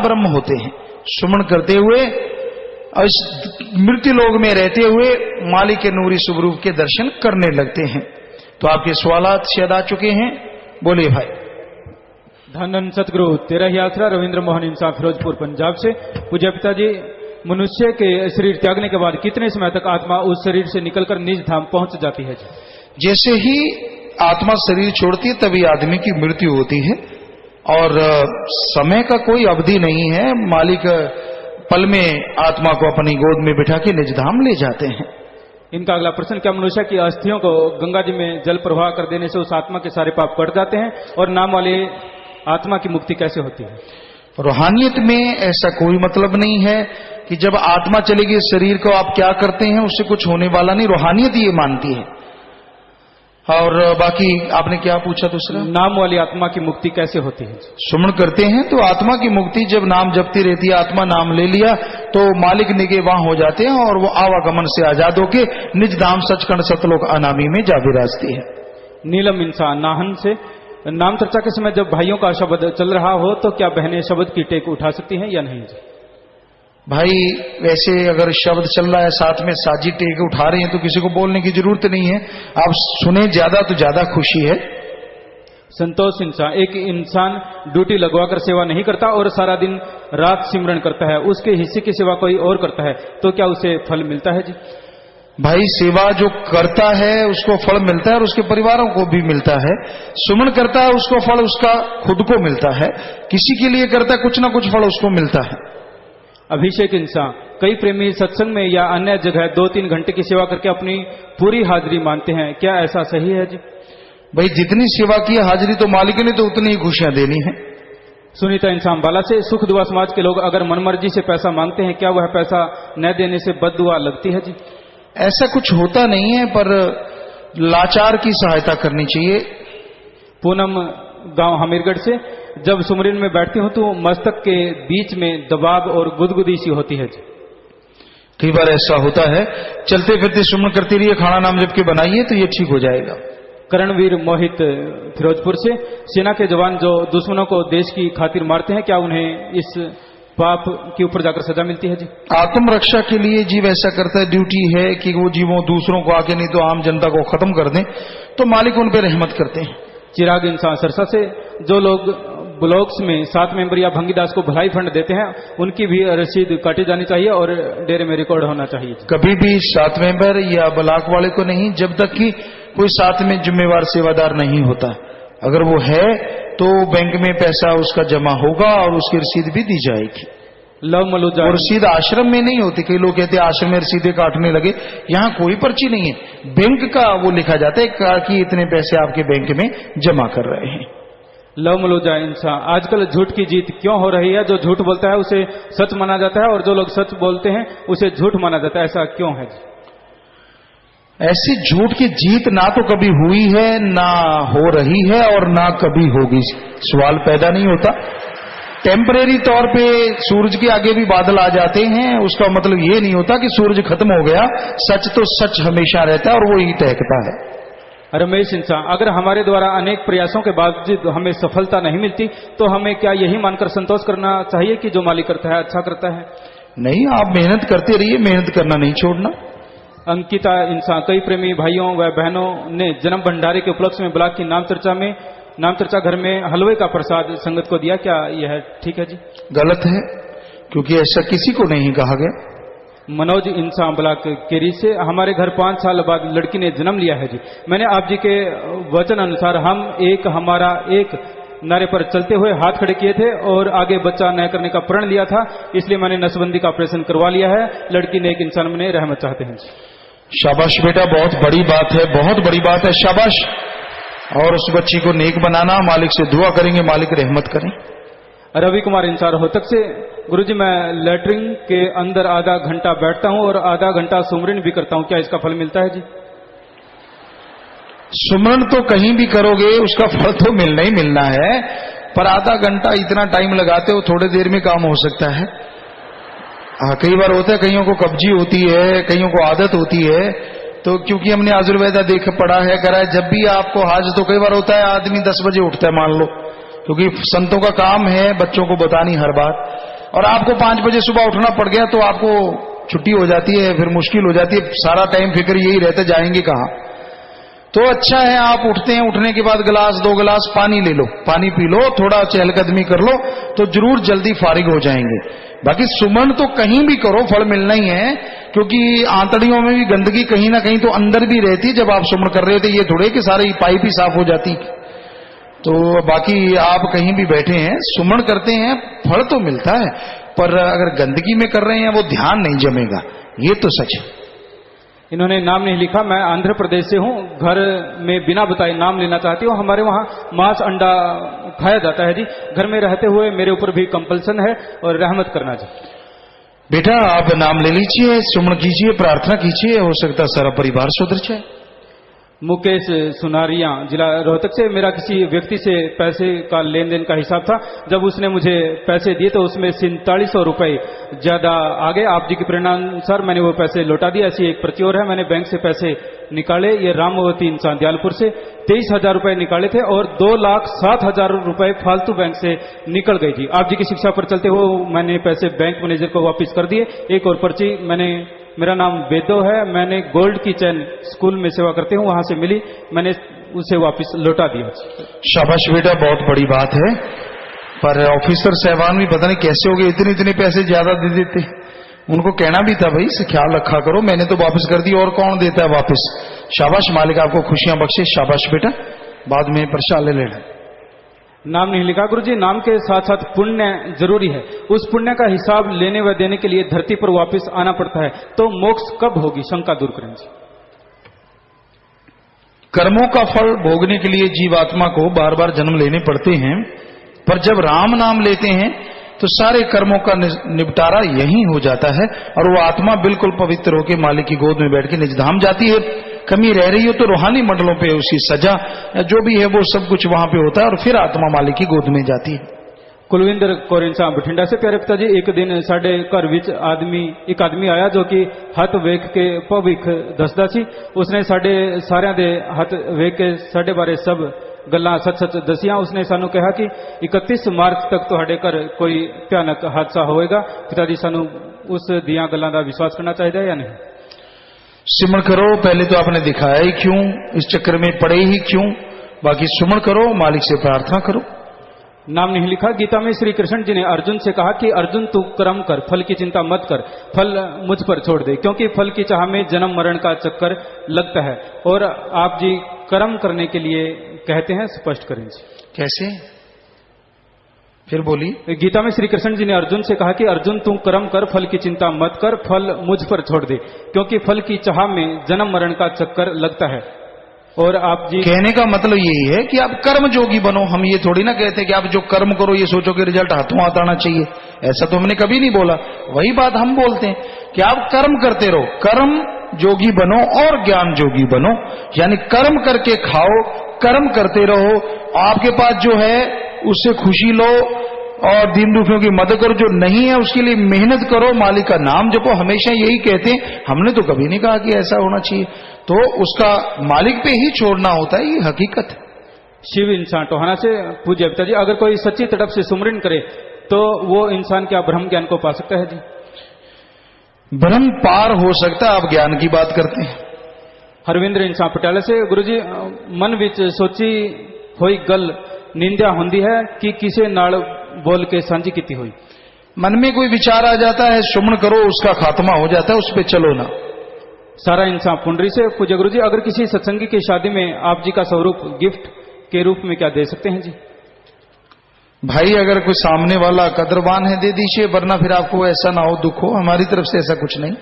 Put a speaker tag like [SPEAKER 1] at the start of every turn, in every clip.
[SPEAKER 1] ब्रह्म होते हैं। सुमन करते हुए और इस मृत्यु लोक में रहते हुए मालिक के नूरी शुभ रूप के दर्शन करने लगते हैं। तो आपके सवालात शायद आ चुके हैं, बोलिए भाई।
[SPEAKER 2] धन धन सतगुरु तेरा ही आसरा रविंद्र मोहन इंसान फिरोजपुर पंजाब से। पूज्य पिताजी, मनुष्य के शरीर त्यागने के बाद कितने समय तक आत्मा उस शरीर से निकलकर निज धाम पहुंच जाती है?
[SPEAKER 1] जैसे ही आत्मा शरीर छोड़ती है तभी आदमी की मृत्यु होती है और समय का कोई अवधि नहीं है। मालिक पल में आत्मा को अपनी गोद में बिठा के निज धाम ले जाते हैं।
[SPEAKER 2] इनका अगला प्रश्न, क्या मनुष्य की अस्थियों को गंगा जी में जल प्रवाह कर देने से उस आत्मा के सारे पाप कट जाते हैं? और नाम वाले आत्मा की मुक्ति कैसे होती है?
[SPEAKER 1] रूहानियत में ऐसा कोई मतलब नहीं है कि जब आत्मा चलेगी शरीर को आप क्या करते हैं उससे कुछ होने वाला नहीं। रूहानियत ये मानती है। और बाकी आपने क्या पूछा दूसरा?
[SPEAKER 2] नाम वाली आत्मा की मुक्ति कैसे होती है?
[SPEAKER 1] सुमन करते हैं तो आत्मा की मुक्ति, जब नाम जपती रहती है, आत्मा नाम ले लिया तो मालिक निगेबान हो जाते हैं और वो आवागमन से आजाद होके निज धाम सचखंड सतलोक अनामी में जा विराजती है।
[SPEAKER 2] नीलम इंसान नाहन से, नाम चर्चा के समय जब भाइयों का शब्द चल रहा हो तो क्या बहनें शब्द की टेक उठा सकती हैं या नहीं?
[SPEAKER 1] भाई वैसे अगर शब्द चल रहा है साथ में साजी टेक उठा रहे हैं तो किसी को बोलने की जरूरत नहीं है। आप सुने ज्यादा तो ज्यादा खुशी है।
[SPEAKER 2] संतोष इंसान, एक इंसान ड्यूटी लगवाकर सेवा नहीं करता और सारा दिन रात सिमरन करता है, उसके हिस्से की सेवा कोई और करता है, तो क्या उसे फल मिलता है? जी
[SPEAKER 1] भाई, सेवा जो करता है उसको फल मिलता है और उसके परिवारों को भी मिलता है। सुमन करता है उसको फल उसका खुद को मिलता है, किसी के लिए करता है कुछ ना कुछ फल उसको मिलता है।
[SPEAKER 2] अभिषेक इंसान, कई प्रेमी सत्संग में या अन्य जगह 2-3 घंटे की सेवा करके अपनी पूरी हाजिरी मानते हैं, क्या ऐसा सही है? जी
[SPEAKER 1] भाई, जितनी सेवा की हाजिरी तो मालिक ने तो उतनी ही खुशियां देनी है।
[SPEAKER 2] सुनीता इंसान बाला से, सुख दुआ समाज के लोग अगर मनमर्जी से पैसा मांगते हैं, क्या वह पैसा न देने से बद्दुआ लगती है? जी
[SPEAKER 1] ऐसा कुछ होता नहीं है, पर लाचार की सहायता करनी चाहिए।
[SPEAKER 2] पूनम गांव हमीरगढ़ से, जब सुमरन में बैठती हूं तो मस्तक के बीच में दबाव और गुदगुदी सी होती है।
[SPEAKER 1] कई बार ऐसा होता है, चलते फिरते सुमन करती रहिए, खाना नाम जब के बनाइए तो ये ठीक हो जाएगा।
[SPEAKER 2] करणवीर मोहित फिरोजपुर से, सेना के जवान जो दुश्मनों को देश की खातिर मारते हैं, क्या उन्हें इस पाप के ऊपर जाकर सजा मिलती है? जी
[SPEAKER 1] आत्मरक्षा के लिए जीव ऐसा करता है, ड्यूटी है कि वो जीवों दूसरों को आके नहीं तो आम जनता को खत्म कर दें, तो मालिक उन पर रहमत करते हैं।
[SPEAKER 2] चिराग इंसान सरसा से, जो लोग ब्लॉक्स में 7 मेंबर या भंगीदास को भलाई फंड देते हैं उनकी भी रसीद काटी जानी चाहिए और डेरे में रिकॉर्ड होना चाहिए।
[SPEAKER 1] कभी भी 7 मेंबर या ब्लॉक वाले को नहीं, जब तक कि कोई साथ में जिम्मेवार सेवादार नहीं होता। अगर वो है तो बैंक में पैसा उसका जमा होगा और उसकी रसीद भी दी जाएगी।
[SPEAKER 2] लव मलूजा,
[SPEAKER 1] और रसीद आश्रम में नहीं होती। कई लोग कहते हैं आश्रम में रसीदें काटने लगे, यहाँ कोई पर्ची नहीं है, बैंक का वो लिखा जाता है कि इतने पैसे आपके बैंक में जमा कर रहे हैं।
[SPEAKER 2] लव मलूजा इंसान, आजकल झूठ की जीत क्यों हो रही है? जो झूठ बोलता है उसे सच माना जाता है और जो लोग सच बोलते हैं उसे झूठ माना जाता है, ऐसा क्यों है?
[SPEAKER 1] ऐसी झूठ की जीत ना तो कभी हुई है, ना हो रही है और ना कभी होगी। सवाल पैदा नहीं होता। टेम्परेरी तौर पे सूरज के आगे भी बादल आ जाते हैं, उसका मतलब ये नहीं होता कि सूरज खत्म हो गया। सच तो सच हमेशा रहता है और वो ही टहकता है।
[SPEAKER 2] रमेश इंसान, अगर हमारे द्वारा अनेक प्रयासों के बावजूद हमें सफलता नहीं मिलती तो हमें क्या यही मानकर संतोष करना चाहिए कि जो मालिक करता है अच्छा करता है? नहीं,
[SPEAKER 1] आप मेहनत करते रहिए, मेहनत करना नहीं छोड़ना।
[SPEAKER 2] अंकिता इंसान, कई प्रेमी भाइयों व बहनों ने जन्म भंडारे के उपलक्ष्य में ब्लॉक की नाम चर्चा घर में हलवे का प्रसाद संगत को दिया, क्या यह ठीक है? जी गलत है, क्योंकि ऐसा किसी को नहीं कहा गया। मनोज इंसान ब्लॉक केरी से, हमारे घर 5 साल बाद लड़की ने जन्म लिया है। जी मैंने आप जी के वचन अनुसार हम एक हमारा एक नारे पर चलते हुए हाथ खड़े किए थे और आगे बच्चा न करने का प्रण लिया था, इसलिए मैंने नसबंदी का ऑपरेशन करवा लिया है। लड़की ने एक इंसान में रहमत चाहते हैं।
[SPEAKER 1] शाबाश बेटा, बहुत बड़ी बात है, बहुत बड़ी बात है, शाबाश। और उस बच्ची को नेक बनाना, मालिक से दुआ करेंगे, मालिक रहमत करें।
[SPEAKER 2] रवि कुमार इंसार होतक से, गुरुजी मैं लैट्रिन के अंदर आधा घंटा बैठता हूं और आधा घंटा सुमरन भी करता हूं, क्या इसका फल मिलता है? जी
[SPEAKER 1] सुमरन तो कहीं भी करोगे उसका फल तो मिलना ही मिलना है, पर आधा घंटा इतना टाइम लगाते हो, थोड़ी देर में काम हो सकता है। कई बार होता है, कईयों को कब्जी होती है, कईयों को आदत होती है, तो क्योंकि हमने आजुर्वेदा देख पढ़ा है, करा है, जब भी आपको हाज, तो कई बार होता है आदमी 10 बजे उठता है मान लो, क्योंकि संतों का काम है बच्चों को बतानी हर बात। और आपको 5 बजे सुबह उठना पड़ गया तो आपको छुट्टी हो जाती है, फिर मुश्किल हो जाती है, सारा टाइम फिक्र यही रहता जाएंगे कहाँ। तो अच्छा है आप उठते हैं, उठने के बाद गिलास 2 गिलास पानी ले लो, पानी पी लो, थोड़ा चहलकदमी कर लो तो जरूर जल्दी फारिग हो जाएंगे। बाकी सुमन तो कहीं भी करो फल मिलना ही है, क्योंकि आंतड़ियों में भी गंदगी कहीं ना कहीं तो अंदर भी रहती जब आप सुमन कर रहे थे। ये थोड़े कि सारी पाइप ही साफ हो जाती। तो बाकी आप कहीं भी बैठे हैं सुमन करते हैं फल तो मिलता है, पर अगर गंदगी में कर रहे हैं वो ध्यान नहीं जमेगा, ये तो सच है।
[SPEAKER 2] इन्होंने नाम नहीं लिखा, मैं आंध्र प्रदेश से हूँ, घर में बिना बताए नाम लेना चाहती हूँ। हमारे वहाँ मांस अंडा खाया जाता है जी, घर में रहते हुए मेरे ऊपर भी कंपल्सन है और रहमत करना जी।
[SPEAKER 1] बेटा आप नाम ले लीजिए, सुमन कीजिए, प्रार्थना कीजिए, हो सकता सारा परिवार सुधर जाए।
[SPEAKER 2] मुकेश सुनारिया, जिला रोहतक से। मेरा किसी व्यक्ति से पैसे का लेन देन का हिसाब था, जब उसने मुझे पैसे दिए तो उसमें 4700 रुपए ज्यादा आ गए। आप जी की प्रेरणा अनुसार मैंने वो पैसे लौटा दिए। ऐसी एक पर्ची और है, मैंने बैंक से पैसे निकाले, ये रामवती इंसान दयालपुर से 23,000 रुपए निकाले थे और 2,07,000 रुपए फालतू बैंक से निकल गई थी। आप जी की शिक्षा पर चलते हुए मैंने पैसे बैंक मैनेजर को वापस कर दिए। एक और पर्ची मेरा नाम वेदो है, मैंने गोल्ड की चैन स्कूल में सेवा करते हूँ, वहां से मिली, मैंने उसे वापस लौटा दिया।
[SPEAKER 1] शाबाश बेटा, बहुत बड़ी बात है। पर ऑफिसर साहबान भी पता नहीं कैसे हो गए, इतने पैसे ज्यादा दे देते। उनको कहना भी था भाई से ख्याल रखा करो, मैंने तो वापस कर दी और कौन देता है वापस। शाबाश, मालिक आपको खुशियां बख्शे। शाबाश बेटा, बाद में प्रसाद ले लेना।
[SPEAKER 2] नाम नहीं लिखा गुरुजी, नाम के साथ साथ पुण्य जरूरी है। उस पुण्य का हिसाब लेने व देने के लिए धरती पर वापस आना पड़ता है, तो मोक्ष कब होगी, शंका दूर करें जी।
[SPEAKER 1] कर्मों का फल भोगने के लिए जीवात्मा को बार बार जन्म लेने पड़ते हैं, पर जब राम नाम लेते हैं तो सारे कर्मों का निपटारा यहीं हो जाता है और वो आत्मा बिल्कुल पवित्र होकर मालिक की गोद में बैठ के निज धाम जाती है। कमी रह रही हो तो रूहानी मंडलों पे उसकी सजा या जो भी है वो सब कुछ वहां पे होता है और फिर आत्मा मालिक की गोद में जाती है।
[SPEAKER 2] कुलविंदर कौर इंसान बठिंडा से। प्यारे पिता जी, एक दिन साढ़े घर विच एक आदमी आया जो कि हथ वेख के भविख दसदा सी। उसने साढ़े सारियां दे हथ वेख के साढ़े बारे सब गल्लां सच दसियां। उसने सानू कहा कि 31 मार्च तक तुहाडे घर कोई भयानक हादसा होएगा। पिताजी सानू उस दियां गल्लां दा विश्वास करना चाहिए या नहीं?
[SPEAKER 1] सुमन करो, पहले तो आपने दिखाया ही क्यों, इस चक्कर में पड़े ही क्यों। बाकी सुमन करो, मालिक से प्रार्थना करो।
[SPEAKER 2] नाम नहीं लिखा। गीता में श्री कृष्ण जी ने अर्जुन से कहा कि अर्जुन तू कर्म कर, फल की चिंता मत कर, फल मुझ पर छोड़ दे, क्योंकि फल की चाह में जन्म मरण का चक्कर लगता है। और आप जी कर्म करने के लिए कहते हैं, स्पष्ट करें जी।
[SPEAKER 1] कैसे, फिर बोलिए।
[SPEAKER 2] गीता में श्री कृष्ण जी ने अर्जुन से कहा कि अर्जुन तू कर्म कर, फल की चिंता मत कर, फल मुझ पर छोड़ दे, क्योंकि फल की चाह में जन्म मरण का चक्कर लगता है। और आप जी
[SPEAKER 1] कहने का मतलब यही है कि आप कर्म जोगी बनो। हम ये थोड़ी ना कहते कि आप जो कर्म करो ये सोचो कि रिजल्ट हाथों हाथ आना चाहिए, ऐसा तो हमने कभी नहीं बोला। वही बात हम बोलते हैं कि आप कर्म करते रहो, कर्म जोगी बनो और ज्ञान जोगी बनो। यानी कर्म करके खाओ, कर्म करते रहो, आपके पास जो है उससे खुशी लो और दीन दुखियों की मदद करो। जो नहीं है उसके लिए मेहनत करो, मालिक का नाम जपो। हमेशा यही कहते हैं, हमने तो कभी नहीं कहा कि ऐसा होना चाहिए। तो उसका मालिक पे ही छोड़ना होता है, ये हकीकत है।
[SPEAKER 2] शिव इंसान टोहाना से। पूज्य पिताजी, अगर कोई सच्ची तड़प से सुमरन करे तो वो इंसान क्या ब्रह्म ज्ञान को पा सकता है जी?
[SPEAKER 1] ब्रह्म पार हो सकता है, आप ज्ञान की बात करते हैं।
[SPEAKER 2] हरविंद्र इंसान पटियाला से। गुरुजी, मन विच सोची हुई गल निंदा होंदी है कि किसे नाल बोल के सांझी की हुई।
[SPEAKER 1] मन में कोई विचार आ जाता है, सुमन करो, उसका खात्मा हो जाता है, उस पर चलो ना।
[SPEAKER 2] सारा इंसान पुंडरी से। पूज्य गुरुजी, अगर किसी सत्संगी की शादी में आप जी का स्वरूप गिफ्ट के रूप में क्या दे सकते हैं जी?
[SPEAKER 1] भाई अगर कोई सामने वाला कदरवान है दे दीजिए, वरना फिर आपको ऐसा ना हो, दुख हो। हमारी तरफ से ऐसा कुछ नहीं।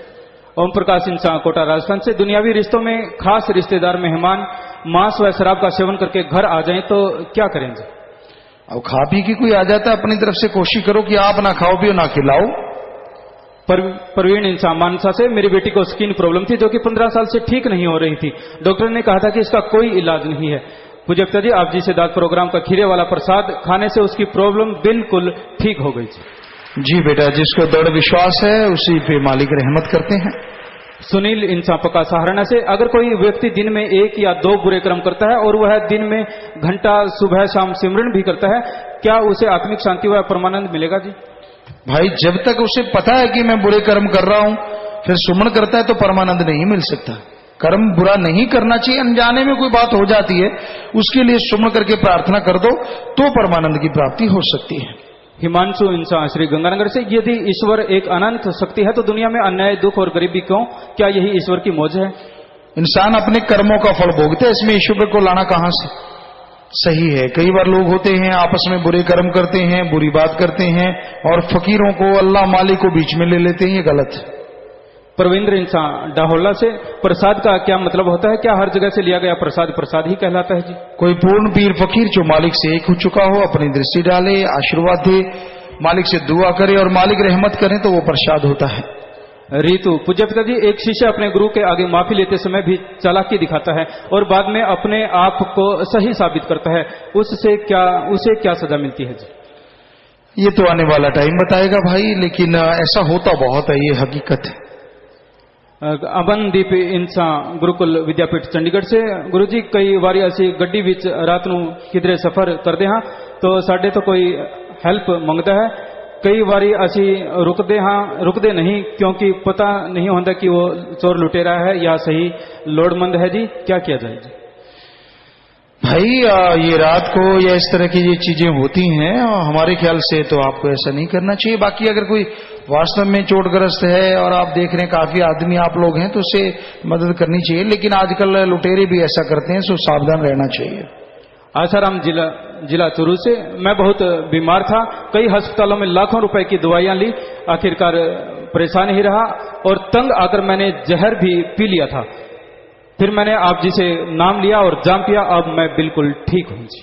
[SPEAKER 2] ओम प्रकाश इंसान कोटा राजस्थान से। दुनियावी रिश्तों में खास रिश्तेदार मेहमान मांस व शराब का सेवन करके घर आ जाएं तो क्या करें जी?
[SPEAKER 1] अब खा पी के कोई आ जाता है, अपनी तरफ से कोशिश करो कि आप ना खाओ पियो ना खिलाओ।
[SPEAKER 2] प्रवीण इंसान मानसा से। मेरी बेटी को स्किन प्रॉब्लम थी जो कि 15 साल से ठीक नहीं हो रही थी। डॉक्टर ने कहा था कि इसका कोई इलाज नहीं है। पूज्य पिता जी, आप जी से दाद प्रोग्राम का खीरे वाला प्रसाद खाने से उसकी प्रॉब्लम बिल्कुल ठीक हो गई।
[SPEAKER 1] जी बेटा, जिसको दृढ़ विश्वास है उसी पे मालिक रहमत करते हैं।
[SPEAKER 2] सुनील इंसान पका सहारणा से, अगर कोई व्यक्ति दिन में 1 या 2 बुरे कर्म करता है और वह दिन में घंटा सुबह शाम सिमरन भी करता है, क्या उसे आत्मिक शांति व परमानंद मिलेगा जी?
[SPEAKER 1] भाई जब तक उसे पता है कि मैं बुरे कर्म कर रहा हूं, फिर सुमन करता है तो परमानंद नहीं मिल सकता। कर्म बुरा नहीं करना चाहिए, अनजाने में कोई बात हो जाती है, उसके लिए सुमन करके प्रार्थना कर दो तो परमानंद की प्राप्ति हो सकती है।
[SPEAKER 2] हिमांशु इंसान श्री गंगानगर से, यदि ईश्वर एक अनंत शक्ति है तो दुनिया में अन्याय, दुख और गरीबी क्यों? क्या यही ईश्वर की मौज है?
[SPEAKER 1] इंसान अपने कर्मों का फल भोगते हैं, इसमें ईश्वर को लाना कहां से सही है? कई बार लोग होते हैं आपस में बुरे कर्म करते हैं, बुरी बात करते हैं और फकीरों को, अल्लाह मालिक को बीच में ले लेते हैं, ये गलत है।
[SPEAKER 2] प्रविंद्र इंसान डाहोला से, प्रसाद का क्या मतलब होता है? क्या हर जगह से लिया गया प्रसाद प्रसाद ही कहलाता है जी? कोई
[SPEAKER 1] पूर्ण पीर फकीर जो मालिक से एक हो चुका हो, अपनी दृष्टि डाले, आशीर्वाद दे, मालिक से दुआ करे और मालिक रहमत करे तो वो प्रसाद होता है।
[SPEAKER 2] रीतु पूज्य पिताजी, एक शिष्य अपने गुरु के आगे माफी लेते समय भी चालाकी दिखाता है और बाद में अपने आप को सही साबित करता है, उसे क्या सजा मिलती है जी?
[SPEAKER 1] ये तो आने वाला टाइम बताएगा भाई, लेकिन ऐसा होता बहुत है, ये हकीकत है।
[SPEAKER 2] अमनदीप इंसान गुरुकुल विद्यापीठ चंडीगढ़ से, गुरुजी कई बारी असी गड्डी विच रात नूं किधरे सफर करते हाँ तो साडे तो कोई हेल्प मंगता है, कई बारी असी रुकते नहीं क्योंकि पता नहीं होता कि वो चोर लुटेरा है या सही लोड़मंद है जी, क्या किया जाए जी?
[SPEAKER 1] भाई ये रात को या इस तरह की ये चीजें होती हैं, हमारे ख्याल से तो आपको ऐसा नहीं करना चाहिए। बाकी अगर कोई वास्तव में चोटग्रस्त है और आप देख रहे हैं काफी आदमी आप लोग हैं तो उसे मदद करनी चाहिए, लेकिन आजकल लुटेरे भी ऐसा करते हैं, सो सावधान रहना चाहिए।
[SPEAKER 2] आसाराम जिला चुरू से, मैं बहुत बीमार था, कई अस्पतालों में लाखों रुपए की दवाइयां ली, आखिरकार परेशान ही रहा और तंग आकर मैंने जहर भी पी लिया था, फिर मैंने आप जी से नाम लिया और जाम पिया, अब मैं बिल्कुल ठीक हूं जी।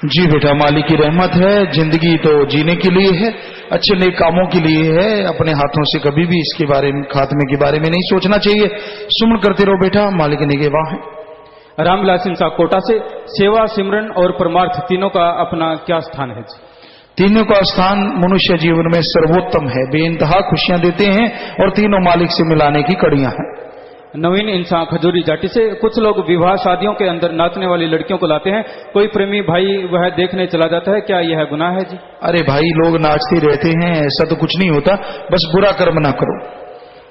[SPEAKER 1] जी बेटा, मालिक की रहमत है, जिंदगी तो जीने के लिए है, अच्छे नेक कामों के लिए है, अपने हाथों से कभी भी इसके बारे में, खात्मे के बारे में नहीं सोचना चाहिए। सुमन करते रहो बेटा, मालिक निगहबान है।
[SPEAKER 2] रामविलास सिंह साहब कोटा से, सेवा, सिमरन और परमार्थ तीनों का अपना क्या स्थान है जी?
[SPEAKER 1] तीनों का स्थान मनुष्य जीवन में सर्वोत्तम है, बेइंतहा खुशियां देते हैं और तीनों मालिक से मिलाने की कड़ियां हैं।
[SPEAKER 2] नवीन इंसान खजूरी जाटी से, कुछ लोग विवाह शादियों के अंदर नाचने वाली लड़कियों को लाते हैं, कोई प्रेमी भाई वह देखने चला जाता है, क्या यह गुनाह है जी?
[SPEAKER 1] अरे भाई, लोग नाचते रहते हैं, ऐसा तो कुछ नहीं होता, बस बुरा कर्म ना करो।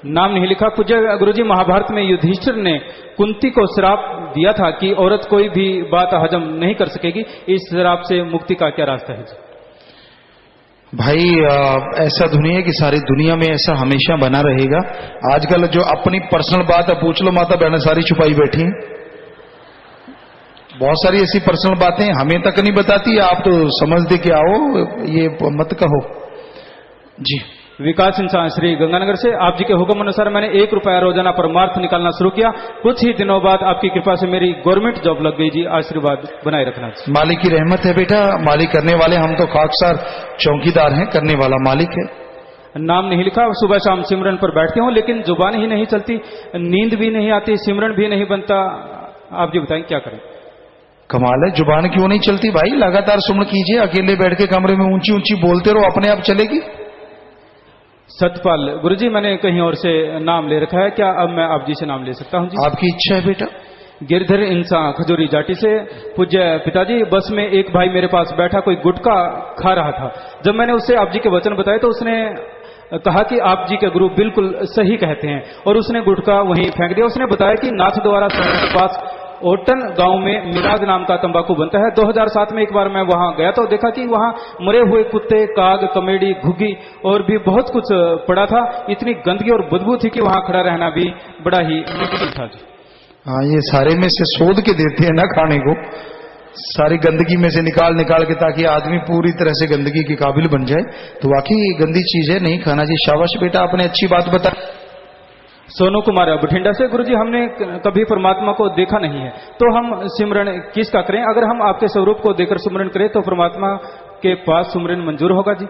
[SPEAKER 2] नाम नहीं लिखा। पूज्य गुरुजी, महाभारत में युधिष्ठिर ने कुंती को श्राप दिया था कि औरत कोई भी बात हजम नहीं कर सकेगी, इस श्राप से मुक्ति का क्या रास्ता है जी?
[SPEAKER 1] भाई ऐसा दुनिया है कि सारी दुनिया में ऐसा हमेशा बना रहेगा। आजकल जो अपनी पर्सनल बात है पूछ लो, माता बहन सारी छुपाई बैठी हैं, बहुत सारी ऐसी पर्सनल बातें हमें तक नहीं बताती, आप तो समझते क्या हो, ये मत कहो जी।
[SPEAKER 2] विकास इंसान श्री गंगानगर से, आप जी के हुक्म अनुसार मैंने 1 रुपया रोजाना परमार्थ निकालना शुरू किया, कुछ ही दिनों बाद आपकी कृपा से मेरी गवर्नमेंट जॉब लग गई जी, आशीर्वाद बनाए रखना।
[SPEAKER 1] मालिक की रहमत है बेटा, मालिक करने वाले, हम तो खाकसार चौकीदार हैं, करने वाला मालिक है।
[SPEAKER 2] नाम नहीं लिखा। सुबह शाम सिमरन पर बैठते हूँ लेकिन जुबान ही नहीं चलती, नींद भी नहीं आती, सिमरन भी नहीं बनता, आप जी बताएं क्या करें?
[SPEAKER 1] कमाल है, जुबान क्यों नहीं चलती भाई? लगातार सुमन कीजिए, अकेले बैठ के कमरे में ऊंची ऊंची बोलते रहो, अपने आप चलेगी।
[SPEAKER 2] सतपाल गुरुजी, मैंने कहीं और से नाम ले रखा है, क्या अब मैं आप जी से नाम ले सकता हूं जी?
[SPEAKER 1] आपकी इच्छा है बेटा।
[SPEAKER 2] गिरधर इंसान खजूरी जाटी से, पूज्य पिताजी, बस में एक भाई मेरे पास बैठा कोई गुटखा खा रहा था, जब मैंने उससे आप जी के वचन बताए तो उसने कहा कि आप जी के गुरु बिल्कुल सही कहते हैं और उसने गुटखा वहीं फेंक दिया। उसने बताया कि नाथ द्वारा के पास ओटन गांव में मिराज नाम का तंबाकू बनता है। 2007 में एक बार मैं वहां गया तो देखा कि वहां मरे हुए कुत्ते, काग, कमेडी, घुग्गी और भी बहुत कुछ पड़ा था। इतनी गंदगी और बदबू थी कि वहां खड़ा रहना भी बड़ा ही मुश्किल था जी।
[SPEAKER 1] हाँ, ये सारे में से शोध के देते हैं ना खाने को, सारी गंदगी में से निकाल के, ताकि आदमी पूरी तरह से गंदगी के काबिल बन जाए। तो वाकई गंदी चीज है, नहीं खाना चाहिए। शाबाश बेटा, आपने अच्छी बात बता।
[SPEAKER 2] सोनू कुमार बठिंडा से, गुरुजी हमने कभी परमात्मा को देखा नहीं है तो हम सिमरन किसका करें? अगर हम आपके स्वरूप को देकर सिमरन करें तो परमात्मा के पास सिमरन मंजूर होगा जी?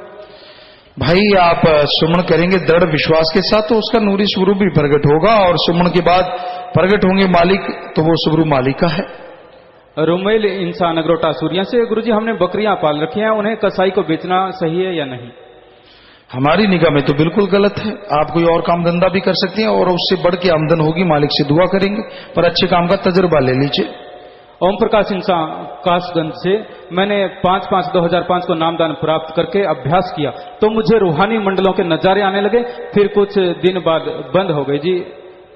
[SPEAKER 1] भाई आप सुमन करेंगे दृढ़ विश्वास के साथ तो उसका नूरी स्वरूप भी प्रकट होगा और सुमन के बाद प्रकट होंगे मालिक, तो वो स्वरूप मालिक का है।
[SPEAKER 2] रोमेल इंसान अग्रोटा सूर्या से, गुरुजी हमने बकरियां पाल रखी हैं, उन्हें कसाई को बेचना सही है या नहीं?
[SPEAKER 1] हमारी निगाह में तो बिल्कुल गलत है। आप कोई और काम धंधा भी कर सकती हैं और उससे बढ़ के आमदन होगी, मालिक से दुआ करेंगे, पर अच्छे काम का तजुर्बा ले लीजिए।
[SPEAKER 2] ओम प्रकाश इंसान कासगंज से, मैंने 5/5/2005 को नामदान प्राप्त करके अभ्यास किया तो मुझे रूहानी मंडलों के नजारे आने लगे, फिर कुछ दिन बाद बंद हो गए जी,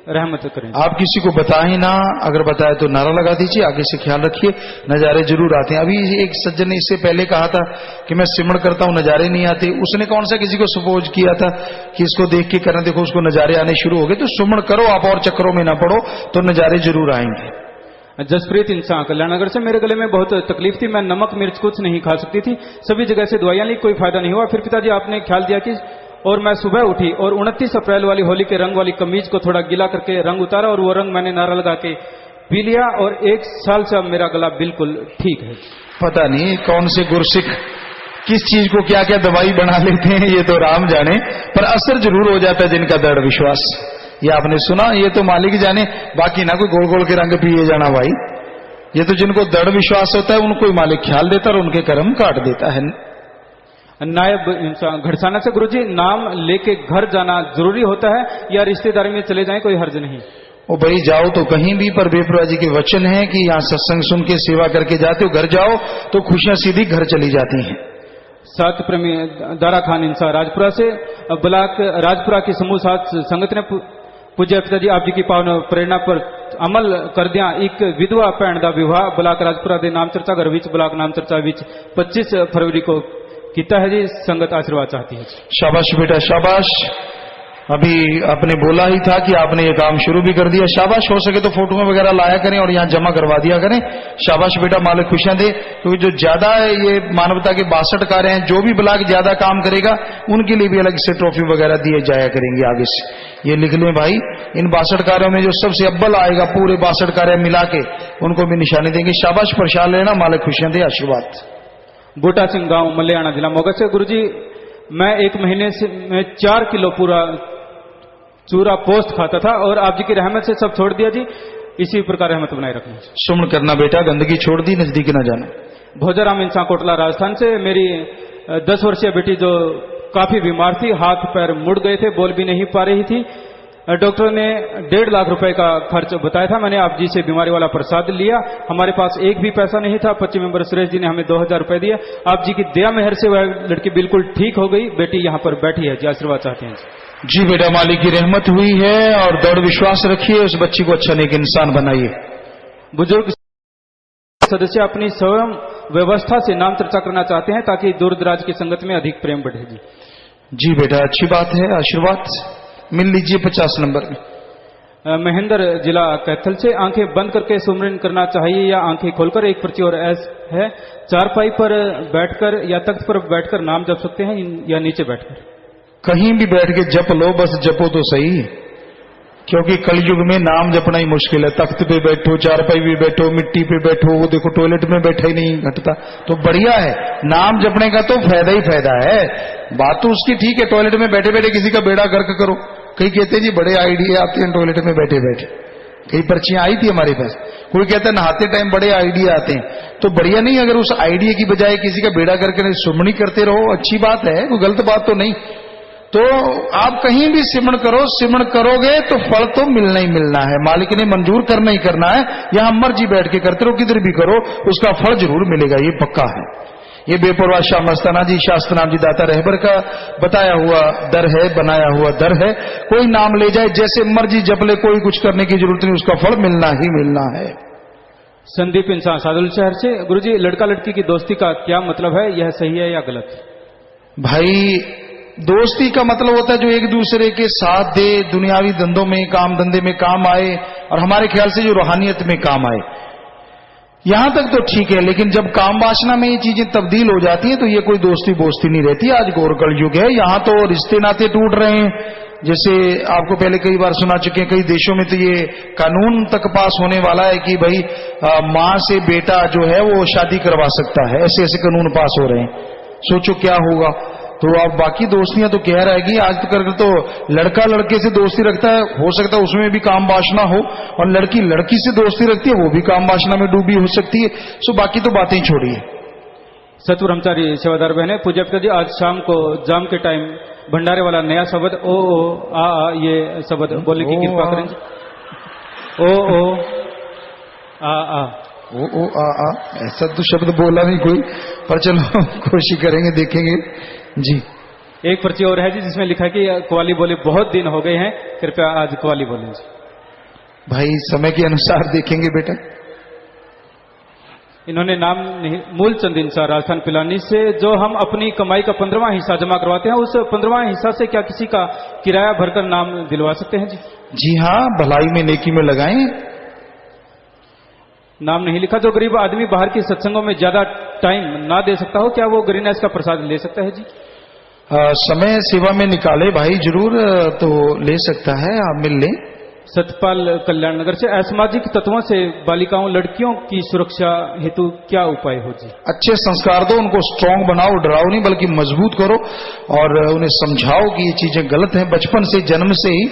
[SPEAKER 2] रहमत करें। आप
[SPEAKER 1] किसी को बताएं ना, अगर बताए तो नारा लगा दीजिए, आगे से ख्याल रखिए, नजारे जरूर आते हैं। अभी एक सज्जन ने इससे पहले कहा था कि मैं सिमरण करता हूं नजारे नहीं आते। उसने कौन सा किसी को सपोज किया था कि इसको देख के करना, देखो उसको नजारे आने शुरू हो गए। तो सुमरण करो आप और चक्करों में ना पड़ो तो नजारे जरूर आएंगे।
[SPEAKER 2] जसप्रीत इंसान कल्याणनगर से, मेरे गले में बहुत तकलीफ थी, मैं नमक मिर्च कुछ नहीं खा सकती थी, सभी जगह से दवाइयां ली, कोई फायदा नहीं हुआ। फिर पिताजी आपने ख्याल दिया कि, और मैं सुबह उठी और 29 अप्रैल वाली होली के रंग वाली कमीज को थोड़ा गीला करके रंग उतारा और वो रंग मैंने नारा लगा के पी लिया और 1 साल से अब मेरा गला बिल्कुल ठीक है।
[SPEAKER 1] पता नहीं कौन से गुरसिख किस चीज को क्या क्या दवाई बना लेते हैं, ये तो राम जाने, पर असर जरूर हो जाता है जिनका दृढ़ विश्वास। ये आपने सुना, ये तो मालिक जाने, बाकी ना कोई गोल गोल के रंग पिए जाना भाई। ये तो जिनको दृढ़ विश्वास होता है उनको ही मालिक ख्याल देता है और उनके कर्म काट देता है।
[SPEAKER 2] नायब इंसान घड़साना से, गुरुजी नाम लेके घर जाना जरूरी होता है या रिश्तेदारी में चले जाएं कोई हर्ज नहीं?
[SPEAKER 1] ओ भाई जाओ तो कहीं भी, पर बेपरवाह जी के वचन है कि यहाँ सत्संग सुन के सेवा करके जाते हो, घर जाओ तो खुशियां सीधी घर चली जाती हैं।
[SPEAKER 2] सात प्रेमी दारा खान इंसान राजपुरा से, ब्लॉक राजपुरा की समूह साथ संगत ने पूज्य पिताजी आप जी की पावन प्रेरणा पर अमल कर दिया एक विधवा भैन का विवाह ब्लॉक राजपुरा के नाम चर्चा घर विच ब्लॉक नाम चर्चा विच 25 फरवरी को किया है जी, संगत आशीर्वाद चाहती है।
[SPEAKER 1] शाबाश बेटा शाबाश, अभी आपने बोला ही था कि आपने ये काम शुरू भी कर दिया, शाबाश। हो सके तो फोटो वगैरह लाया करें और यहाँ जमा करवा दिया करें। शाबाश बेटा, मालिक खुशियां दे, क्योंकि जो ज्यादा ये मानवता के 62 कार्य हैं, जो भी ब्लॉक ज्यादा काम करेगा उनके लिए भी अलग से ट्रॉफी वगैरह दिए जाया करेंगे आगे से। ये लिख लें भाई, इन 62 कार्यों में जो सबसे अव्वल आएगा पूरे 62 कार्य मिला के उनको भी निशानी देंगे। शाबाश, प्रसाद लेना, मालिक खुशियां दे, आशीर्वाद।
[SPEAKER 2] बूटा सिंह गांव मल्याना जिला मोगा से, गुरुजी मैं 1 महीने में 4 किलो पूरा चूरा पोस्ट खाता था और आप जी की रहमत से सब छोड़ दिया जी, इसी प्रकार रहमत बनाए रखना।
[SPEAKER 1] सुमन करना बेटा, गंदगी छोड़ दी, नजदीक न जाना।
[SPEAKER 2] भोजाराम इंसान कोटला राजस्थान से, मेरी 10 वर्षीय बेटी जो काफी बीमार थी, हाथ पैर मुड़ गए थे, बोल भी नहीं पा रही थी, डॉक्टर ने 1.5 लाख रुपए का खर्च बताया था। मैंने आप जी से बीमारी वाला प्रसाद लिया, हमारे पास एक भी पैसा नहीं था। 25 मेंबर सुरेश जी ने हमें 2000 रुपए दिए। आप जी की दया मेहर से वह लड़की बिल्कुल ठीक हो गई। बेटी यहाँ पर बैठी है जी, आशीर्वाद चाहते हैं
[SPEAKER 1] जी। बेटा मालिक की रहमत हुई है और दृढ़ विश्वास रखिए, उस बच्ची को अच्छा नेक इंसान बनाइए।
[SPEAKER 2] बुजुर्ग सदस्य अपनी स्वयं व्यवस्था से नाम चर्चा करना चाहते हैं ताकि दूर दराज की संगत में अधिक प्रेम बढ़े जी।
[SPEAKER 1] जी बेटा, अच्छी बात है, आशीर्वाद मिल लीजिए 50 नंबर में।
[SPEAKER 2] महेंद्र जिला कैथल से, आंखें बंद करके सुमरन करना चाहिए या आंखें खोलकर? एक पर्ची और ऐस है, चारपाई पर बैठकर या तख्त पर बैठकर नाम जप सकते हैं या नीचे बैठकर?
[SPEAKER 1] कहीं भी बैठ के जप लो, बस जपो तो सही, क्योंकि कलयुग में नाम जपना ही मुश्किल है। तख्त पे बैठो, चारपाई पे बैठो, मिट्टी पे बैठो, वो देखो टॉयलेट में बैठा ही नहीं घटता, तो बढ़िया है नाम जपने का, तो फायदा ही फायदा है। बात तो उसकी ठीक है, टॉयलेट में बैठे बैठे किसी का बेड़ा गर्क करो। कई कहते हैं जी बड़े आइडिया आते हैं टॉयलेट में बैठे बैठे, कई पर्चियां आई थी हमारे पास, कोई कहता है नहाते टाइम बड़े आइडिया आते हैं, तो बढ़िया नहीं? अगर उस आइडिया की बजाय किसी का बेड़ा करके सुमनी करते रहो, अच्छी बात है, कोई गलत बात तो नहीं। तो आप कहीं भी सिमरण करो, सिमरण करोगे तो फल तो मिलना ही मिलना है, मालिक ने मंजूर करना ही करना है। यहां मर्जी बैठ के करते रहो, किधर भी करो उसका फल जरूर मिलेगा, ये पक्का है। ये बेपरवाह शाह मस्ताना जी शास्त्रनाम जी दाता रहबर का बताया हुआ दर है, बनाया हुआ दर है। कोई नाम ले जाए, जैसे मर्जी जप ले, कोई कुछ करने की जरूरत नहीं, उसका फल मिलना ही मिलना है।
[SPEAKER 2] संदीप इंसान सादुल शहर से, गुरुजी लड़का लड़की की दोस्ती का क्या मतलब है, यह सही है या गलत?
[SPEAKER 1] भाई दोस्ती का मतलब होता है जो एक दूसरे के साथ दे, दुनियावी धंधों में, काम धंधे में काम आए, और हमारे ख्याल से जो रूहानियत में काम आए, यहां तक तो ठीक है। लेकिन जब काम वासना में ये चीजें तब्दील हो जाती हैं तो ये कोई दोस्ती बोस्ती नहीं रहती। आज घोर कलयुग है, यहां तो रिश्ते नाते टूट रहे हैं। जैसे आपको पहले कई बार सुना चुके हैं, कई देशों में तो ये कानून तक पास होने वाला है कि भाई मां से बेटा जो है वो शादी करवा सकता है, ऐसे ऐसे कानून पास हो रहे हैं। सोचो क्या होगा। तो आप बाकी दोस्तियां तो क्या रहेगी, आज तक तो लड़का लड़के से दोस्ती रखता है, हो सकता है उसमें भी काम वासना हो, और लड़की लड़की से दोस्ती रखती है, वो भी काम वासना में डूबी हो सकती है। सो बाकी तो बातें छोड़िए।
[SPEAKER 2] सतब्रह्मचारी सेवादार बहने, पूज्य पिता जी आज शाम को जाम के टाइम भंडारे वाला नया शब्द ओ आ ये शब्द बोलने की कृपा करें जी। ओ आ
[SPEAKER 1] ओ आ ऐसा तो शब्द बोला नहीं कोई, पर चलो कोशिश करेंगे, देखेंगे जी।
[SPEAKER 2] एक पर्ची और है जी जिसमें लिखा है कि कव्वाली बोले बहुत दिन हो गए हैं, कृपया आज कव्वाली बोलें जी।
[SPEAKER 1] भाई समय के अनुसार देखेंगे बेटा।
[SPEAKER 2] इन्होंने नाम नहीं, मूलचंद इंसान राजस्थान पिलानी से, जो हम अपनी कमाई का 15वां हिस्सा जमा करवाते हैं, उस 15वां हिस्सा से क्या किसी का किराया भरकर नाम दिलवा सकते हैं जी?
[SPEAKER 1] जी हाँ, भलाई में नेकी में लगाएं।
[SPEAKER 2] नाम नहीं लिखा। जो गरीब आदमी बाहर के सत्संगों में ज्यादा टाइम ना दे सकता हो, क्या वो ग्रीनहाउस का प्रसाद ले सकता है जी?
[SPEAKER 1] समय सेवा में निकाले भाई, जरूर तो ले सकता है, आप मिल लें।
[SPEAKER 2] सतपाल कल्याण नगर से, असामाजिक तत्वों से बालिकाओं लड़कियों की सुरक्षा हेतु क्या उपाय हो जी?
[SPEAKER 1] अच्छे संस्कार दो, उनको स्ट्रांग बनाओ, डराओ नहीं बल्कि मजबूत करो और उन्हें समझाओ कि ये चीजें गलत हैं बचपन से, जन्म से ही,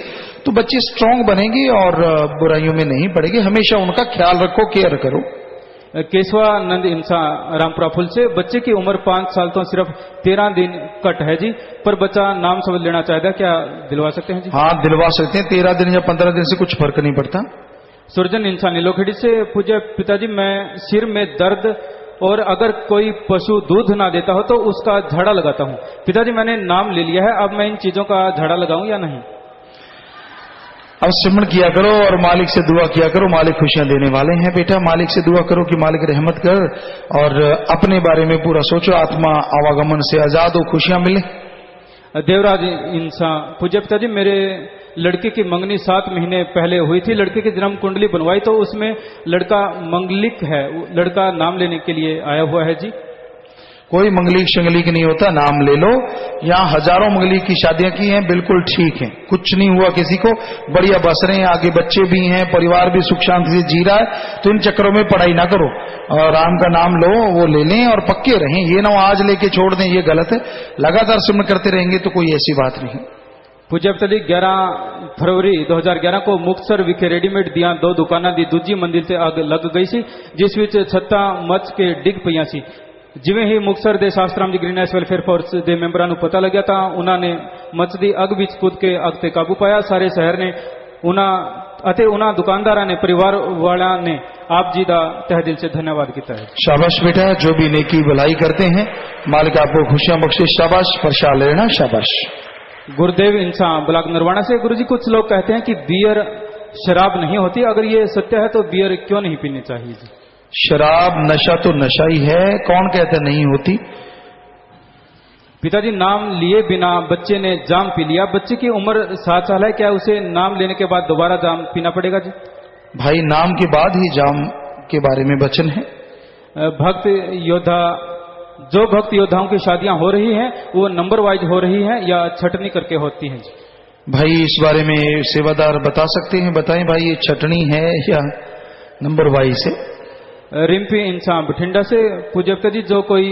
[SPEAKER 1] तो बच्चे स्ट्रांग बनेंगे और बुराइयों में नहीं पड़ेंगे। हमेशा उनका ख्याल रखो, केयर करो।
[SPEAKER 2] केशवानंद इंसान रामपुरा फुल से, बच्चे की उम्र 5 साल तो सिर्फ 13 दिन कट है जी, पर बच्चा नाम समझ लेना चाहता है, क्या दिलवा सकते हैं जी? हाँ,
[SPEAKER 1] दिलवा सकते हैं। 13 दिन या 15 दिन से कुछ फर्क नहीं पड़ता।
[SPEAKER 2] सुरजन इंसान नीलोखेड़ी से, पूज्य पिताजी मैं सिर में दर्द और अगर कोई पशु दूध ना देता हो तो उसका झाड़ा लगाता हूँ। पिताजी मैंने नाम ले लिया है, अब मैं इन चीजों का झाड़ा लगाऊं या नहीं?
[SPEAKER 1] अब सिमरण किया करो और मालिक से दुआ किया करो, मालिक खुशियां देने वाले हैं बेटा। मालिक से दुआ करो कि मालिक रहमत कर, और अपने बारे में पूरा सोचो, आत्मा आवागमन से आजाद हो, खुशियां मिले।
[SPEAKER 2] देवराज इंसान, पूज्य पिताजी मेरे लड़के की मंगनी 7 महीने पहले हुई थी। लड़के की जन्म कुंडली बनवाई तो उसमें लड़का मंगलिक है, लड़का नाम लेने के लिए आया हुआ है जी।
[SPEAKER 1] कोई मंगलिक शंगलिक नहीं होता, नाम ले लो। यहाँ हजारों मंगलिक की शादियां की हैं, बिल्कुल ठीक है, कुछ नहीं हुआ किसी को, बढ़िया बस रहे हैं, आगे बच्चे भी हैं, परिवार भी सुख शांति से जी रहा है। तो इन चक्करों में पढ़ाई ना करो और राम का नाम लो, वो ले लें और पक्के रहें। ये ना आज लेके छोड़ दें, ये गलत है। लगातार सिमरण करते रहेंगे तो कोई ऐसी बात नहीं।
[SPEAKER 2] पूज्य पिताजी 11 फरवरी 2011 को मुक्तसर विखे रेडीमेड दिया 2 दुकाना दी, दूजी मंजिल से आग लग गई सी, जिस विच छत्ता मच के डिग पईयां सी। जिवें ही मुक्तसर दे शास्त्राम जी ग्रीनहाउस वेलफेयर फोर्स दे मैंबरां नूं पता लग्या तां उन्हां ने मच दी अग विच कूद के अग ते काबू पाया। सारे शहर ने उन्हां दुकानदारां ने, परिवार वालों ने आप जी दा तहे दिल से धन्यवाद किया है।
[SPEAKER 1] शाबाश बेटा, जो भी नेकी भलाई करते हैं मालिक आपको खुशियां बख्शे। शाबाश, प्रसाद लेना, शाबाश।
[SPEAKER 2] गुरुदेव इंसान ब्लॉक नरवाना से, गुरुजी कुछ लोग कहते हैं कि बियर शराब नहीं होती, अगर ये सत्य है तो बियर क्यों नहीं पीनी चाहिए जी?
[SPEAKER 1] शराब नशा तो नशा ही है, कौन कहता नहीं होती?
[SPEAKER 2] पिताजी नाम लिए बिना बच्चे ने जाम पी लिया, बच्चे की उम्र 7 साल है, क्या उसे नाम लेने के बाद दोबारा जाम पीना पड़ेगा जी?
[SPEAKER 1] भाई नाम के बाद ही जाम के बारे में वचन है।
[SPEAKER 2] भक्त योद्धा, जो भक्त योद्धाओं की शादियां हो रही हैं वो नंबर वाइज हो रही हैं या छटनी करके होती हैं जी?
[SPEAKER 1] भाई इस बारे में सेवादार बता सकते हैं, बताएं भाई, ये छटनी है या नंबर वाइज है?
[SPEAKER 2] रिम्पी इंसान बठिंडा से, पूज्य पिता जी जो कोई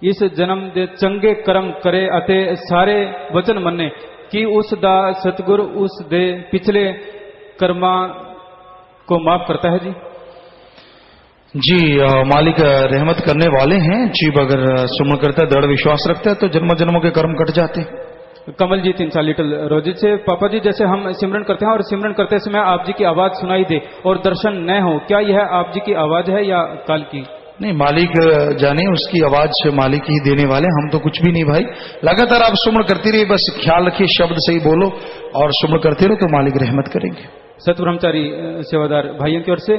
[SPEAKER 2] इस जन्म दे चंगे कर्म करे अते सारे वचन मन्ने कि उस दा सतगुर उस दे पिछले कर्मा को माफ करता है जी?
[SPEAKER 1] जी मालिक रहमत करने वाले हैं। जीव अगर सुमन करता है, दृढ़ विश्वास रखता है तो जन्म जन्मों के कर्म कट जाते हैं।
[SPEAKER 2] कमलजीत इंसान लिटिल रोजित से, पापा जी जैसे हम सिमरन करते हैं और सिमरन करते समय आप जी की आवाज सुनाई दे और दर्शन न हो, क्या यह आप जी की आवाज है या काल की?
[SPEAKER 1] नहीं, मालिक जाने, उसकी आवाज मालिक ही देने वाले, हम तो कुछ भी नहीं भाई। लगातार आप सुमन करते रहिए, बस ख्याल रखिए, शब्द सही बोलो और सुमन करते रहो तो मालिक रहमत करेंगे।
[SPEAKER 2] सतब्रह्मचारी सेवादार भाइयों की ओर से,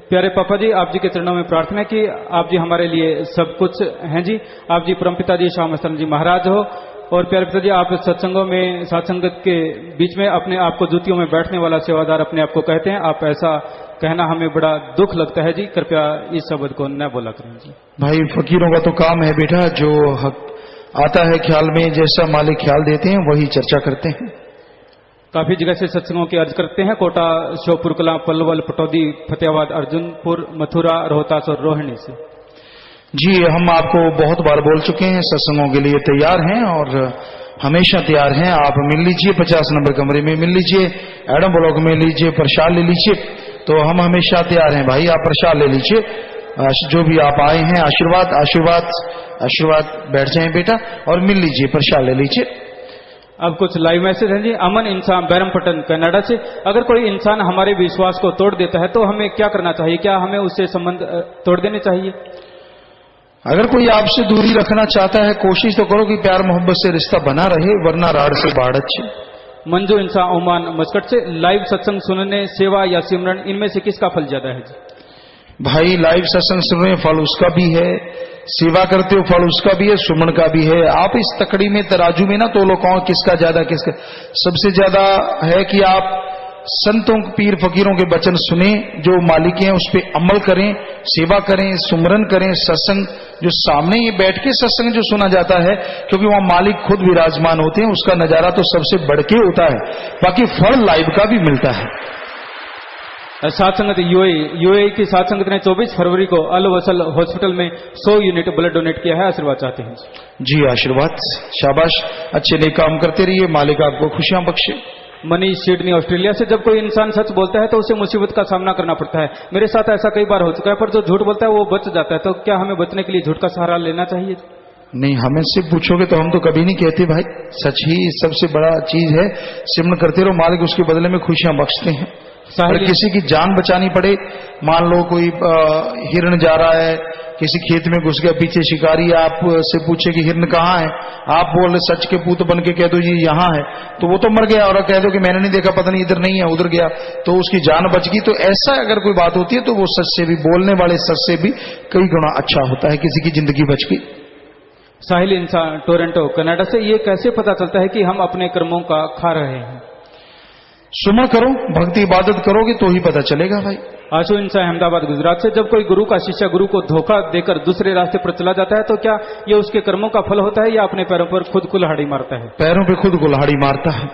[SPEAKER 2] प्यारे पापा जी आप जी के चरणों में प्रार्थना है कि आप जी हमारे लिए सब कुछ हैं जी। आप जी परमपिता जी श्याम जी महाराज हो, और प्यारे पिताजी आप सत्संगों में सत्संगत के बीच में अपने आप को जूतियों में बैठने वाला सेवादार अपने आप को कहते हैं। आप ऐसा कहना हमें बड़ा दुख लगता है जी, कृपया इस शब्द को न बोला करें जी।
[SPEAKER 1] भाई फकीरों का तो काम है बेटा, जो आता है ख्याल में, जैसा मालिक ख्याल देते हैं वही चर्चा करते हैं।
[SPEAKER 2] काफी जगह से सत्संगों की अर्ज करते हैं, कोटा, श्योपुर कला, पलवल, पटौदी, फतेहाबाद, अर्जुनपुर, मथुरा, रोहतास और रोहिणी से।
[SPEAKER 1] जी हम आपको बहुत बार बोल चुके हैं, सत्संगों के लिए तैयार हैं और हमेशा तैयार हैं। आप मिल लीजिए, 50 नंबर कमरे में मिल लीजिए, एडम ब्लॉक में लीजिए, प्रसाद ले लीजिए, तो हम हमेशा तैयार हैं भाई। आप प्रसाद ले लीजिए जो भी आप आए हैं, आशीर्वाद आशीर्वाद आशीर्वाद। बैठ जाएं बेटा और मिल लीजिए, प्रसाद ले लीजिए।
[SPEAKER 2] अब कुछ लाइव मैसेज हैं जी। अमन इंसान बैरमपटन कनाडा से, अगर कोई इंसान हमारे विश्वास को तोड़ देता है तो हमें क्या करना चाहिए? क्या हमें उससे संबंध तोड़ देने चाहिए?
[SPEAKER 1] अगर कोई आपसे दूरी रखना चाहता है, कोशिश तो करो कि प्यार मोहब्बत से रिश्ता बना रहे, वरना राड से बाढ़ अच्छी।
[SPEAKER 2] मंजू इंसान ओमान मस्कट से, लाइव सत्संग सुनने, सेवा या सिमरन, इनमें से किसका फल ज्यादा है जी?
[SPEAKER 1] भाई लाइव सत्संग सुन रहे, फल उसका भी है, सेवा करते हो फल उसका भी है, सुमन का भी है। आप इस तकड़ी में तराजू में ना तोलो कौन किसका ज्यादा किसका। सबसे ज्यादा है कि आप संतों पीर फकीरों के वचन सुने, जो मालिक हैं उस पर अमल करें, सेवा करें, सुमरन करें। सत्संग जो सामने ये बैठ के सत्संग जो सुना जाता है, क्योंकि वहां मालिक खुद विराजमान होते हैं, उसका नजारा तो सबसे बढ़ के होता है। बाकी फल लाइव का भी मिलता है।
[SPEAKER 2] सात संगत यूएई की सात संगत ने 24 फरवरी को अल वसल हॉस्पिटल में 100 यूनिट ब्लड डोनेट किया है। आशीर्वाद चाहते हैं
[SPEAKER 1] जी। आशीर्वाद, शाबाश, अच्छे नेक काम करते रहिए, मालिक आपको खुशियां बख्शे।
[SPEAKER 2] मनीष सिडनी ऑस्ट्रेलिया से, जब कोई इंसान सच बोलता है तो उसे मुसीबत का सामना करना पड़ता है। मेरे साथ ऐसा कई बार हो चुका है, पर जो झूठ बोलता है वो बच जाता है। तो क्या हमें बचने के लिए झूठ का सहारा लेना चाहिए?
[SPEAKER 1] नहीं, हमें से पूछोगे तो हम तो कभी नहीं कहते भाई, सच ही सबसे बड़ा चीज है। सिमरन करते रहो, मालिक उसके बदले में खुशियां बख्शते हैं। अगर किसी की जान बचानी पड़े, मान लो कोई हिरण जा रहा है, किसी खेत में घुस गया, पीछे शिकारी आपसे पूछे कि हिरण कहाँ है, आप बोले सच के पूत बन के कह दो जी यहाँ है, तो वो तो मर गया। और कह दो कि मैंने नहीं देखा, पता नहीं इधर नहीं है उधर गया, तो उसकी जान बच गई। तो ऐसा अगर कोई बात होती है तो वो सच से भी, बोलने वाले सच से भी कई गुना अच्छा होता है, किसी की जिंदगी बच गई।
[SPEAKER 2] साहिल इंसान टोरंटो कनाडा से, ये कैसे पता चलता है कि हम अपने कर्मों का खा रहे हैं?
[SPEAKER 1] सुमा करो, भक्ति इबादत करोगे तो ही पता चलेगा भाई।
[SPEAKER 2] आशु इंसान अहमदाबाद गुजरात से, जब कोई गुरु का शिष्य गुरु को धोखा देकर दूसरे रास्ते पर चला जाता है तो क्या ये उसके कर्मों का फल होता है या अपने पैरों पर खुद कुल्हाड़ी मारता है?
[SPEAKER 1] पैरों पे खुद कुल्हाड़ी मारता है।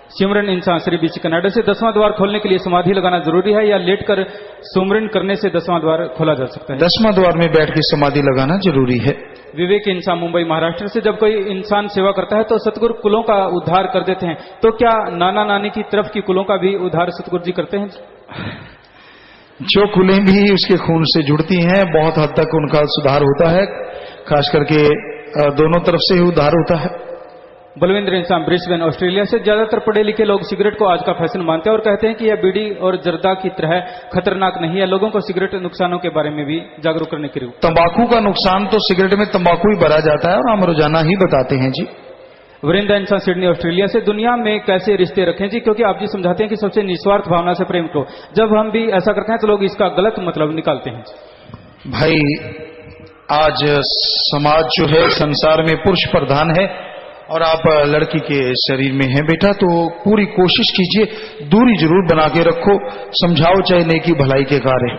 [SPEAKER 2] सिमरन इंसान श्री बीच कनाडा से, 10वां द्वार खोलने के लिए समाधि लगाना जरूरी है या लेटकर सुमरन करने से 10वां द्वार खोला जा सकता है?
[SPEAKER 1] 10वां द्वार में बैठ के समाधि लगाना जरूरी है।
[SPEAKER 2] विवेक इंसान मुंबई महाराष्ट्र से, जब कोई इंसान सेवा करता है तो सतगुरु कुलों का उद्धार कर देते हैं, तो क्या नाना नानी की तरफ की कुलों का भी उद्धार सतगुरु जी करते हैं?
[SPEAKER 1] जो कुलें भी उसके खून से जुड़ती हैं, बहुत हद तक उनका सुधार होता है, खास करके दोनों तरफ से ही उद्धार होता है।
[SPEAKER 2] बलविंद्र इंसान ब्रिस्बेन ऑस्ट्रेलिया से, ज्यादातर पढ़े लिखे लोग सिगरेट को आज का फैशन मानते हैं और कहते हैं कि यह बीड़ी और जर्दा की तरह खतरनाक नहीं है। लोगों को सिगरेट नुकसानों के बारे में भी जागरूक करने के लिए
[SPEAKER 1] तंबाकू का नुकसान तो सिगरेट में तंबाकू ही भरा जाता है और हम रोजाना ही बताते हैं जी।
[SPEAKER 2] वरिंदा इंसान सिडनी ऑस्ट्रेलिया से, दुनिया में कैसे रिश्ते रखें जी, क्योंकि आप जी समझाते हैं कि सबसे निस्वार्थ भावना से प्रेम करो। जब हम भी ऐसा करते हैं तो लोग इसका गलत मतलब निकालते हैं।
[SPEAKER 1] भाई आज समाज जो है संसार में पुरुष प्रधान है और आप लड़की के शरीर में हैं बेटा, तो पूरी कोशिश कीजिए, दूरी जरूर बना के रखो, समझाओ चाहे नेकी भलाई के कार्य।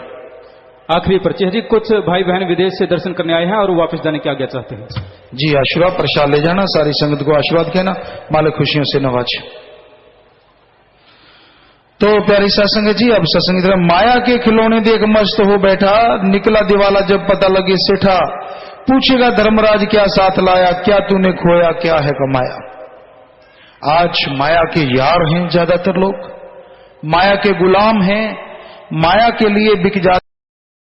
[SPEAKER 2] आखिरी परिचय जी, कुछ भाई बहन विदेश से दर्शन करने आए हैं और वापस जाने की आज्ञा चाहते हैं
[SPEAKER 1] जी। आशीर्वाद, प्रसाद ले जाना, सारी संगत को आशीर्वाद कहना, मालिक खुशियों से नवाजे। तो प्यारी सत्संगत जी, अब सत्संग की तरह, माया के खिलौने देख मस्त हो बैठा, निकला दिवाला जब पता लगे सेठा, पूछेगा धर्मराज क्या साथ लाया, क्या तूने खोया क्या है कमाया। आज माया के यार हैं ज्यादातर लोग, माया के गुलाम हैं, माया के लिए बिक जाते